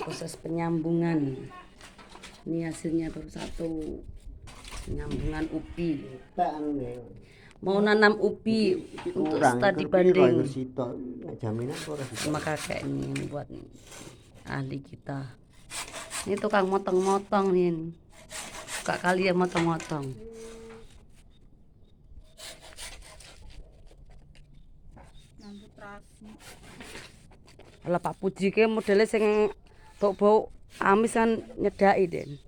proses penyambungan. Ini hasilnya baru satu, penyambungan ubi. Mau nanam ubi untuk studi banding sama kakek ini yang buat nih, ahli kita. Ini tukang motong-motong nih, suka kali ya motong-motong. Kalau Pak Puji ke modelnya sing bau amis kan nyedai Den.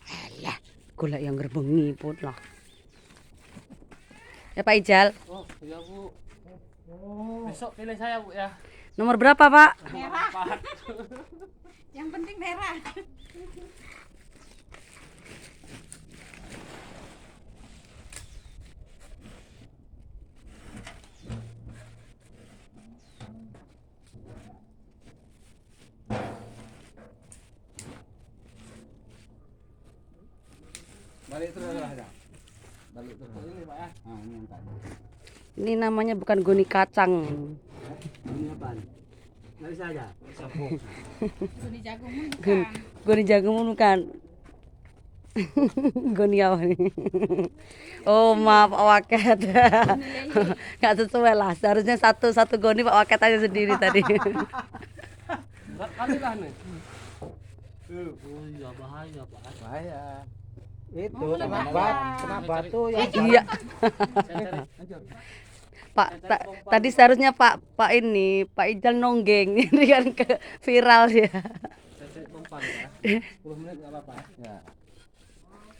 Alah, golek yang ngerbengi pun lah. Ya Pak Ijal. Oh iya Bu. Besok pilih saya Bu ya. Nomor berapa Pak? Merah. Yang penting merah. Balik terus aja. Balik terus ini Pak ya. Nah, ini yang tadi. Ini namanya bukan goni kacang. Ini apaan? Mari saja. Sapu. Goni jagung bukan. Goni jagung bukan. Goni apa nih? Oh maaf Pak Waket. Nggak sesuai lah. Seharusnya satu goni Pak Waket aja sendiri tadi. Kali lah nih. Oh iya bahaya Pak. Bahaya. Itu kena batu ya. Iya. Pak tadi seharusnya Pak ini Pak Ijal nonggeng ini kan ke viral ya. Saya umpan ya. 10 menit enggak apa-apa ya.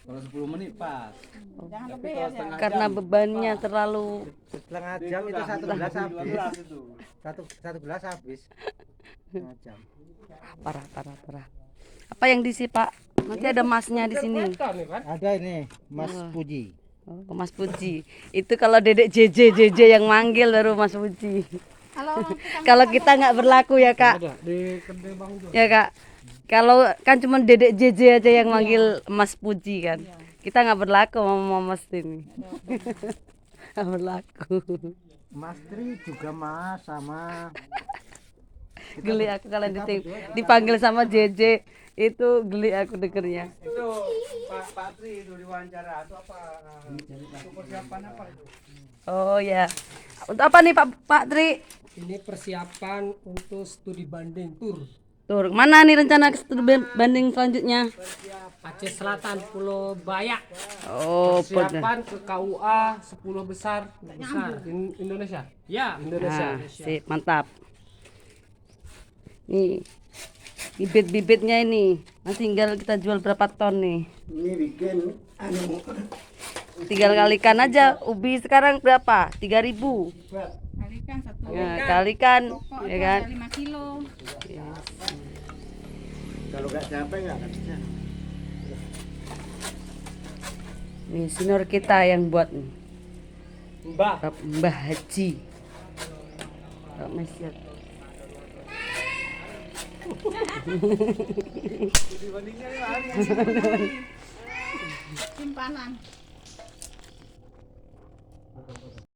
Kalau 10 menit pas. Jangan lebih ya. Karena bebannya terlalu setengah jam itu satu gelas habis. Satu gelas habis. Setengah jam. parah. Apa yang diisi Pak? Nanti ada masnya di sini. Ada ini Mas Puji. Oh, Mas Puji. Itu kalau Dedek JJ yang manggil baru Mas Puji. Kalau kita nggak berlaku ya Kak. Di kedai Bang Jo. Ya Kak. Kalau kan cuma Dedek JJ aja yang manggil Mas Puji kan. Kita nggak berlaku sama Mas ini. Nggak berlaku. Mas Tri juga Mas sama. Geli aku kalau dipanggil sama JJ. Itu geli aku dengernya. Itu Pak Tri itu diwawancara atau apa? Itu persiapan apa itu? Oh ya. Untuk apa nih Pak Tri? Ini persiapan untuk studi banding tur Tur, mana nih rencana ke studi banding selanjutnya? Aceh Selatan, Pulau Bayak. Oh, Persiapan ke KUA 10 besar Indonesia. Ya, Indonesia. Sip, mantap. Nih, bibit-bibitnya ini. Nanti tinggal kita jual berapa ton nih? Ini bikin Tinggal kalikan aja. Ubi sekarang berapa? 3.000. Kalikan satu. Ya, kalikan, Pokok ya itu kan? ada 5 kilo. kalau nggak capek nggak bisa. Nih, senior kita yang buat nih. Mbak. Mbah Haji. Pak Mesyar. Simpanan.